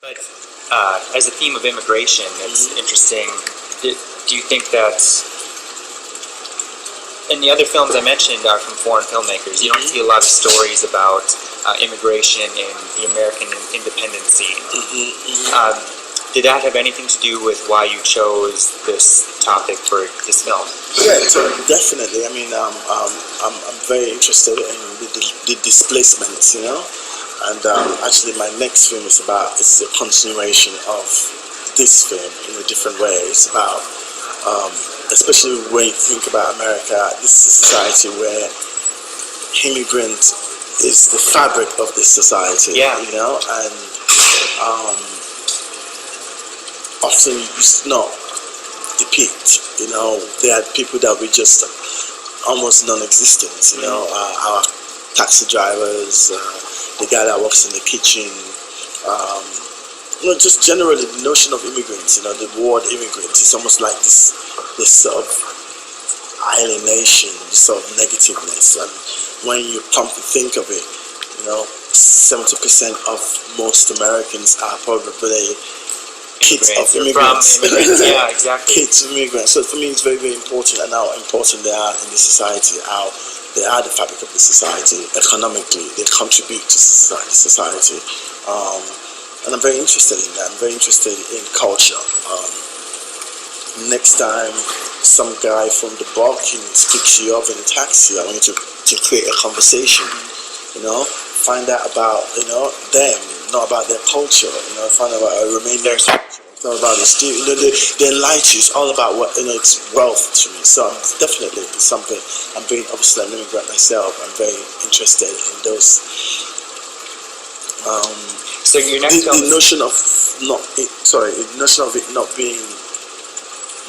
But as a theme of immigration, it's interesting. Do you think that, and the other films I mentioned are from foreign filmmakers, you don't see a lot of stories about immigration in the American independent scene. Did that have anything to do with why you chose this topic for this film? Yeah, definitely. I mean, I'm very interested in the displacements, you know. And actually, my next film is it's a continuation of this film in a different way. It's about, especially when you think about America, this is a society where immigrant is the fabric of this society. Yeah. You know, and often it's not depict. You know, there are people that we just almost non-existent. You know, our taxi drivers. The guy that works in the kitchen, just generally the notion of immigrants, the word immigrant is almost like this sort of alienation, this sort of negativeness. And when you come to think of it, 70% of most Americans are probably kids of immigrants. Yeah, exactly. Kids of immigrants. So for me, it's very, very important, and how important they are in this society, how they are the fabric of the society. Economically, they contribute to society. And I'm very interested in that. I'm very interested in culture. Next time some guy from the Balkans picks you up in a taxi, I want you to create a conversation, find out about, them, not about their culture, find out about a Romanian culture. It's not about this, they enlighten you. It's all about what, it's wealth to me. So definitely it's something. I'm very, obviously an immigrant myself. I'm very interested in those. So your next the notion of it not being.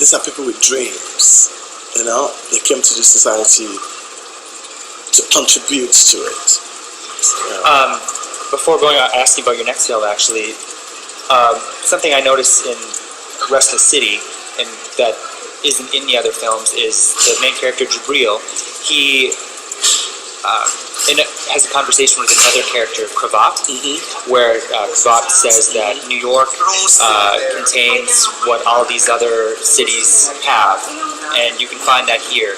These are people with dreams. They came to this society to contribute to it. Yeah. Before going on, asking about your next film, actually. Something I noticed in Restless City, and that isn't in the other films, is the main character Gurira. He has a conversation with another character, Cravat, where Cravat says that New York contains what all these other cities have, and you can find that here.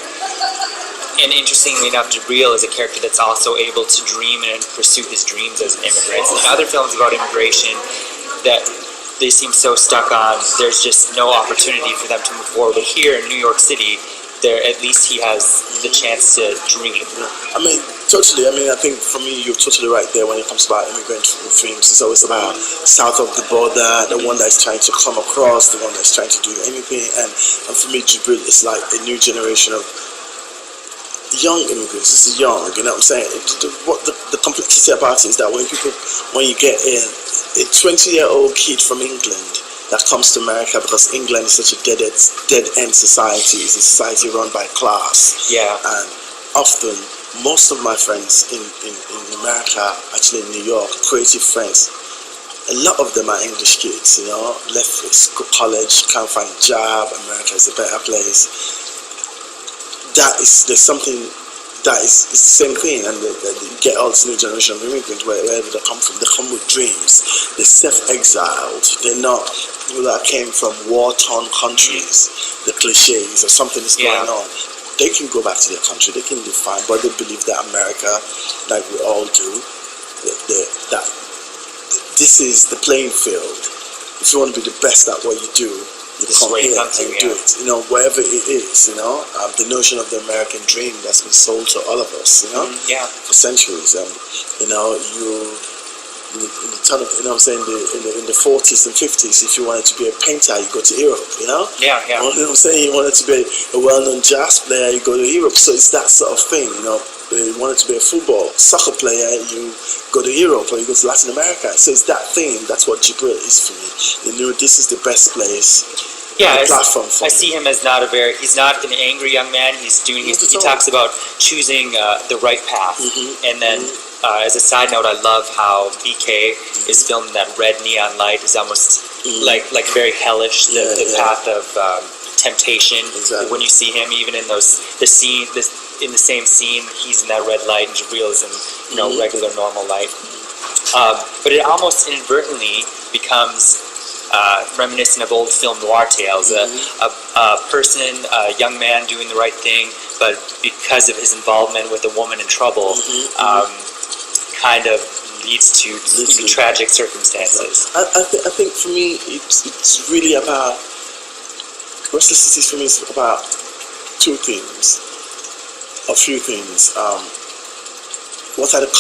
And interestingly enough, Gurira is a character that's also able to dream and pursue his dreams as an immigrant. In other films about immigration, that they seem so stuck on, there's just no opportunity for them to move forward. But here in New York City, at least he has the chance to dream. I mean, totally. I think for me, you're totally right there when it comes about immigrant films. It's always about south of the border, the one that's trying to come across, the one that's trying to do anything. And for me, Gurira is like a new generation of young immigrants. This is young, you know what I'm saying? The complexity about it is that when you get in, a 20-year-old kid from England that comes to America, because England is such a dead-end society. It's a society run by class. Yeah. And often, most of my friends in America, actually in New York, creative friends, a lot of them are English kids, left college, can't find a job, America is a better place. There's something that it's the same thing, and you get all this new generation of immigrants, wherever they come from, they come with dreams. They're self-exiled. They're not people that came from war-torn countries, the cliches or something is going on. They can go back to their country, they can live fine, but they believe that America, like we all do, that this is the playing field. If you want to be the best at what you do, you come here and do it, wherever it is, the notion of the American dream that's been sold to all of us, for centuries. In the turn of, in the 40s and 50s, if you wanted to be a painter, you go to Europe, Yeah. You know what I'm saying? You wanted to be a well-known jazz player, you go to Europe. So it's that sort of thing, You wanted to be a soccer player, you go to Europe or you go to Latin America. So it's that thing. That's what Gurira is for me. This is the best place. Yeah, platform for I see him as he's not an angry young man. He talks about choosing the right path. And then as a side note, I love how BK is filmed in that red neon light. Is almost like very hellish, the path of temptation. Exactly. When you see him, even in in the same scene, he's in that red light, and Jabril is in regular normal light. But it almost inadvertently becomes reminiscent of old film noir tales. A person, a young man doing the right thing, but because of his involvement with a woman in trouble, kind of leads to tragic circumstances. I think for me, it's really about Restless City. For me, is about two things, a few things. What are the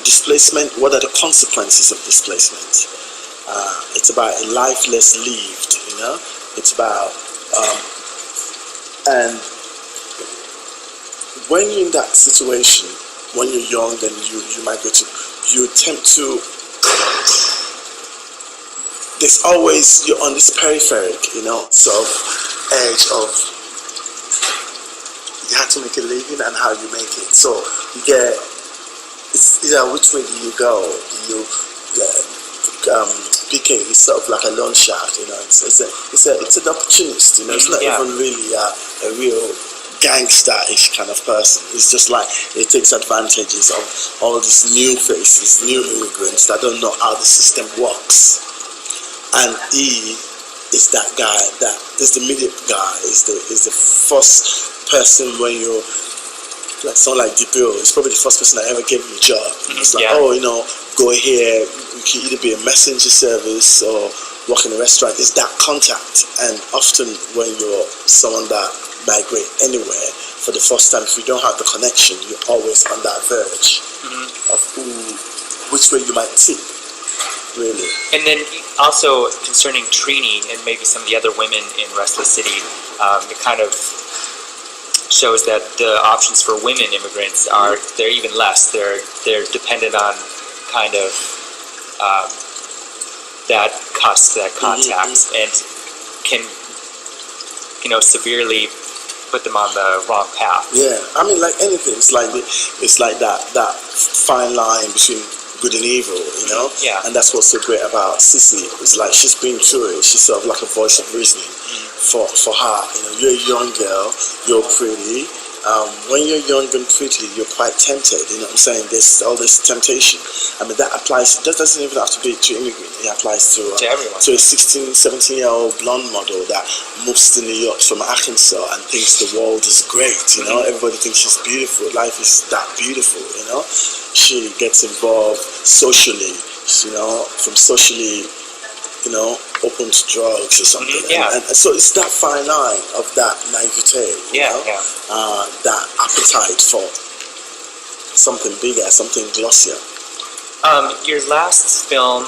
displacement? What are the consequences of displacement? It's about a life less lived, you know. It's about and when you're in that situation, when you're young and you migrate to, you attempt to. There's always, you're on this peripheric, you know, sort of edge of you have to make a living and how you make it. So you get, it's which way do you go? Do you PK yourself like a loan shark? You know, it's an opportunist. You know, it's not even really a real gangster-ish kind of person. It's just like it takes advantages of all these new faces, new immigrants that don't know how the system works. And he is that guy that is the immediate guy, is the first person when you're like someone like DeBill, it's probably the first person that ever gave me a job. It's like, oh, you know, go here, you can either be a messenger service or work in a restaurant. It's that contact. And often when you're someone that migrate anywhere for the first time, if you don't have the connection, you're always on that verge of which way you might tip. Really. And then also concerning Trini and maybe some of the other women in Restless City, it kind of shows that the options for women immigrants they're even less. They're dependent on kind of that cusp, that contact, and can severely put them on the wrong path. Yeah, I mean, like anything, it's like that fine line between good and evil, you know? Yeah. And that's what's so great about Sissy. It's like she's been through it. She's sort of like a voice of reasoning for her. You know, you're a young girl, you're pretty. When you're young and pretty, you're quite tempted, you know what I'm saying? There's all this temptation. I mean, that doesn't even have to be to immigrant. It applies to everyone. To a 16, 17-year-old blonde model that moves to New York from Arkansas and thinks the world is great, you know? Everybody thinks she's beautiful. Life is that beautiful, you know? She gets involved socially, you know, from socially, you know, open to drugs or something. And so it's that fine line of that naivete, you know, that appetite for something bigger, something glossier. Your last film,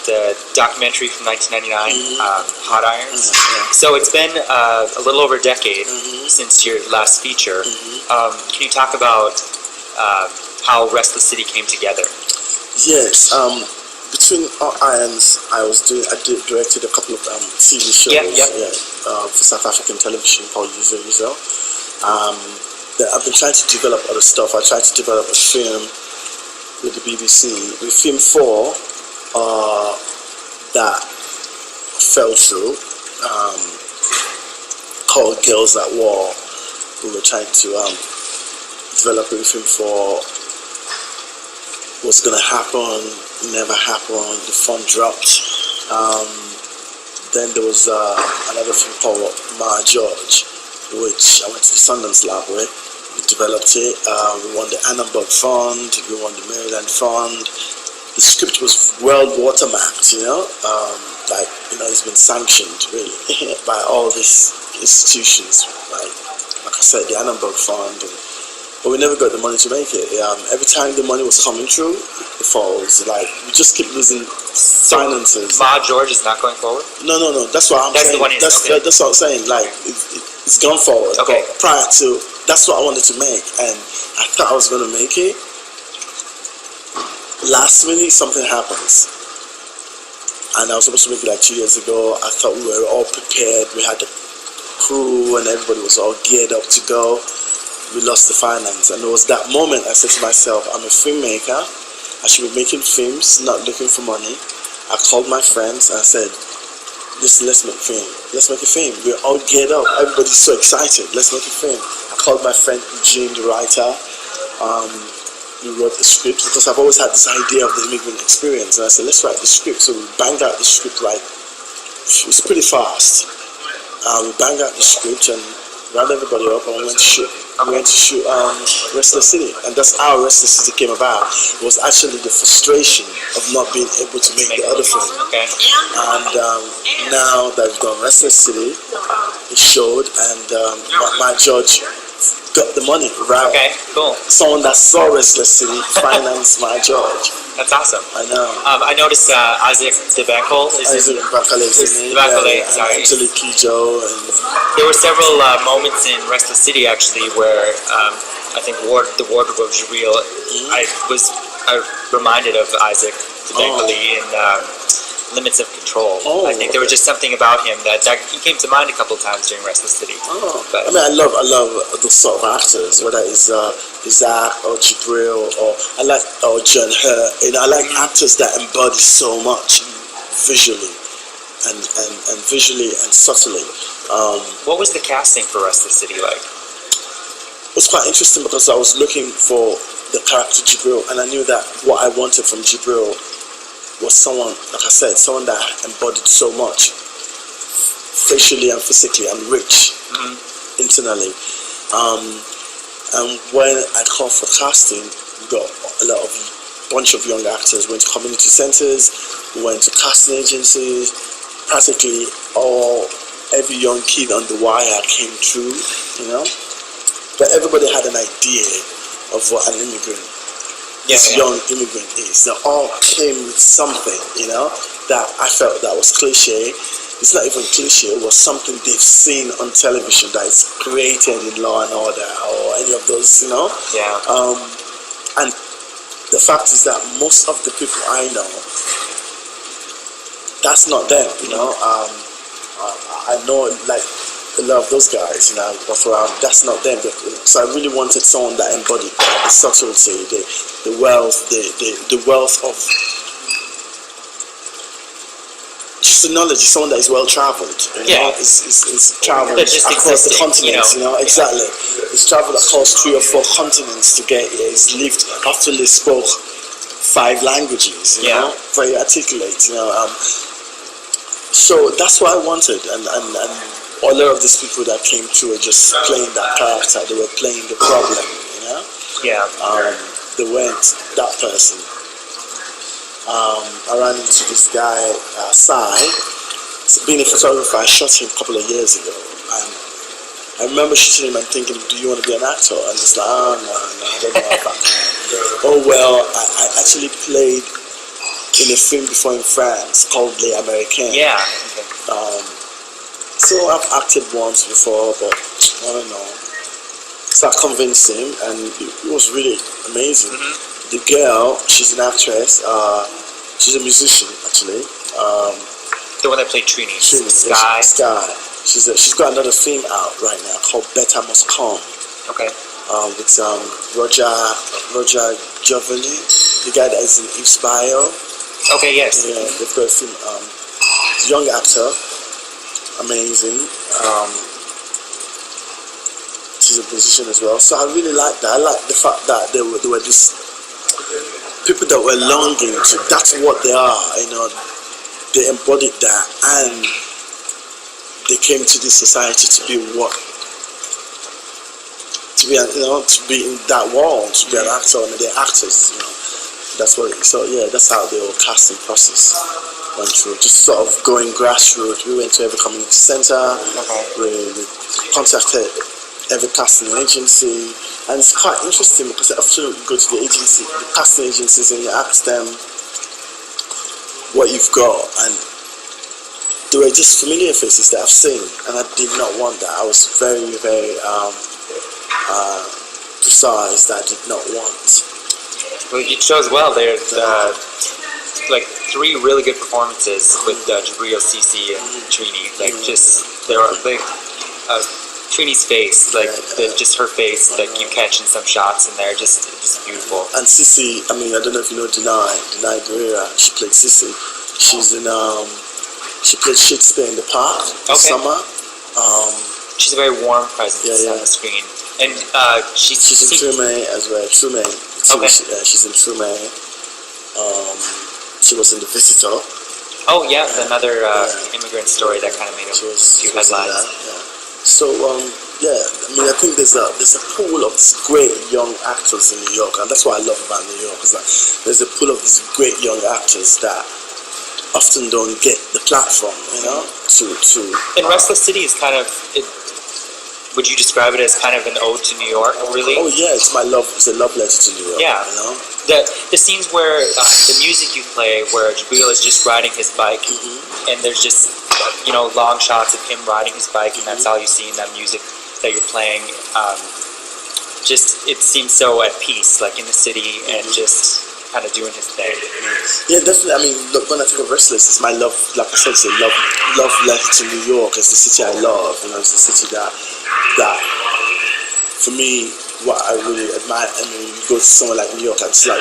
the documentary from 1999, Hot Irons. So it's been a little over a decade since your last feature. Can you talk about how Restless City came together? Yes. Between Hot Irons, I directed a couple of TV shows for South African television called Uzo. I've been trying to develop other stuff. I tried to develop a film with the BBC, with Film 4, that fell through, called Girls at War. We were trying to develop with Film 4. What's going to happen, never happened, the fund dropped. Then there was another film called Ma George, which I went to the Sundance Lab with. We developed it. We won the Annenberg Fund, we won the Maryland Fund. The script was well watermarked, you know, it's been sanctioned really by all these institutions, like I said, the Annenberg Fund. But we never got the money to make it. Every time the money was coming through, it falls. Like, we just keep losing finances. Ma George is not going forward? No. That's what I'm saying. That's what I'm saying. Like, it's gone forward. Okay. But prior to, that's what I wanted to make. And I thought I was going to make it. Last minute, something happens. And I was supposed to make it like 2 years ago. I thought we were all prepared. We had the crew and everybody was all geared up to go. We lost the finance, and it was that moment I said to myself, I'm a filmmaker, I should be making films, not looking for money. I called my friends and I said, listen, let's make a film. We're all geared up, everybody's so excited, let's make a film. I called my friend Eugene, the writer. we wrote the script because I've always had this idea of the immigrant experience, and I said, let's write the script. So we banged out the script it was pretty fast. We banged out the script and rounded everybody up, and we went to shoot. We went to shoot Restless City, and that's how Restless City came about. It was actually the frustration of not being able to make the other film. Okay. And now that we've done Restless City, it showed, and my judge got the money, right? Okay, cool. Someone that saw Restless City financed my judge. That's awesome. I know. I noticed Isaac Debankle is Isaac Bakale, sorry. Actually, Kijo, and there were several moments in Restless City actually where I think the wardrobe of Juril, I was reminded of Isaac Debankle in Limits of Control. I think there was just something about him that he came to mind a couple of times during Restless City. But, I mean, I love those sort of actors, whether it's Isaac or Jibril or John Her. I like actors that embody so much visually and visually and subtly. what was the casting for Restless City like? It was quite interesting because I was looking for the character Jibril, and I knew that what I wanted from Jibril was someone, like I said, someone that embodied so much facially and physically and rich internally. And when I called for casting, we got a bunch of young actors. We went to community centers, we went to casting agencies. Practically every young kid on the wire came through, But everybody had an idea of what an immigrant young immigrant is. They all came with something, that I felt that was cliche. It's not even cliche, it was something they've seen on television that is created in Law and Order or any of those, and the fact is that most of the people I know, that's not them, I know like a lot of those guys, but that's not them. So I really wanted someone that embodied the subtlety, the wealth, the wealth of just the knowledge. Someone that is well traveled, is traveled across the continents, exactly. He's traveled across 3 or 4 continents to get here. He's lived, actually spoke 5 languages, very articulate, So that's what I wanted, and a lot of these people that came through were just playing that character. They were playing the problem, They weren't that person. I ran into this guy, Sai. Being a photographer, I shot him a couple of years ago. And I remember shooting him and thinking, do you want to be an actor? And just like, no, I don't know about that. Oh, well, I actually played in a film before in France called Les Américains. Yeah. So I've acted once before, but I don't know. So I convinced him, and it was really amazing. The girl, she's an actress. She's a musician, actually. The one that played Trini. Sky. She's got another film out right now called Better Must Come. Okay. With Roger Giovanni, the guy that is in Eve's Bio. Okay. Yes. Yeah, they've got a film. He's a young actor. Amazing. She's a musician as well. So I really like that. I like the fact that there were these people that were longing to. That's what they are. They embodied that, and they came to this society to be to be in that world, to be an actor, and they're actors. That's what. So yeah, that's how the whole casting process went through, just sort of going grassroots. We went to every community center, we contacted every casting agency, and it's quite interesting because after you go to the casting agencies, and you ask them what you've got, and they were just familiar faces that I've seen, and I did not want that. I was very, very precise that I did not want. Well, it shows well. There's like 3 really good performances with Jibril, Cece, and Trini. Trini's face, just her face, you catch in some shots, and they're just beautiful. And Cece, I don't know if you know Danai Gurira. She played Cece. She's in she played Shakespeare in the Park this summer. She's a very warm presence on the screen, and she's in Trume as well. Trume, Okay. She's in Truman. She was in The Visitor. Oh yeah, another immigrant story that kind of made a few headlines. So yeah, I mean, I think there's a pool of these great young actors in New York, and that's what I love about New York, is that there's a pool of these great young actors that often don't get the platform, you know, to. And Restless City is kind of. Would you describe it as kind of an ode to New York, really? Oh yeah, it's a love letter to New York. Yeah. You know? The scenes where the music you play, where Jabril is just riding his bike, and there's just long shots of him riding his bike, and that's all you see in that music that you're playing. Just it seems so at peace, like in the city, and just kind of doing his thing. Yeah, definitely. I mean, look, when I think of Restless, it's my love. Like I said, it's a love letter to New York. It's the city I love. You know, it's the city that for me, what I really admire. I mean, you go to somewhere like New York, and it's like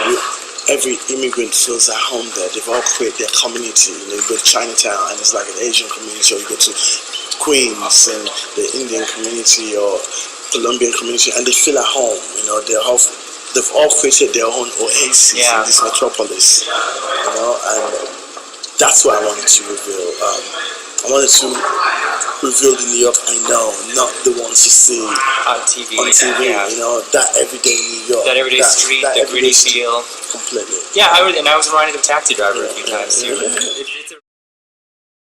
every immigrant feels at home there. They've all created their community. You know, you go to Chinatown, and it's like an Asian community, or you go to Queens and the Indian community or Colombian community, and they feel at home. You know, they've all created their own oasis in this metropolis. You know, and that's what I wanted to reveal. I wanted to reveal the New York I know, not the ones you see on TV. Yeah. You know, that everyday New York, that everyday street, that gritty feel. Completely. Yeah, I was reminded of Taxi Driver a few times too.